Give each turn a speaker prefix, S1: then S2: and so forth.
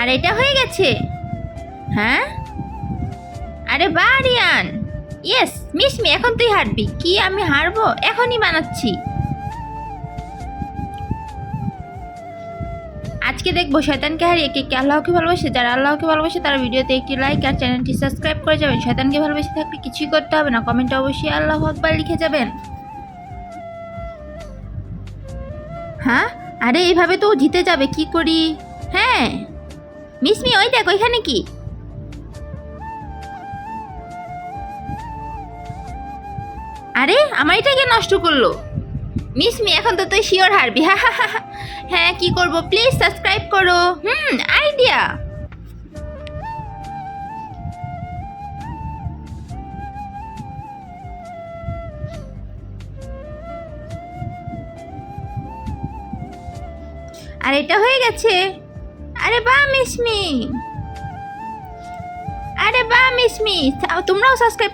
S1: আর এটা হয়ে গেছে। হ্যাঁ, আরে বাহ আরিয়ান, ইয়েস মিশমি, এখন তুই হারবি। কি আমি হারবো? এখনই বানাচ্ছি। আজকে দেখবো শয়তানকে হারিয়ে কে কে আল্লাহকে ভালোবাসে। যারা আল্লাহকে ভালোবাসে তারা ভিডিওতে একটি লাইক আর চ্যানেলটি সাবস্ক্রাইব করে যাবেন। শয়তানকে ভালোবেসে থাকলে কিছুই করতে হবে না, কমেন্টে অবশ্যই আল্লাহু আকবার লিখে যাবেন। হ্যাঁ, আরে এইভাবে তো ও জিতে যাবে, কি করি? হ্যাঁ মিশমি, ওই দেখ ওইখানে কি। আরে আমার এটাকে নষ্ট করলো। মিশমি, এখন তো তুই শিওর হারবি। হ্যাঁ, কি করব, প্লিজ সাবস্ক্রাইব করো। আইডিয়া। আর এটা হয়ে গেছে। আরে বাহ মিশমি, আরে বাহ মিশমি, তোমরাও সাবস্ক্রাইব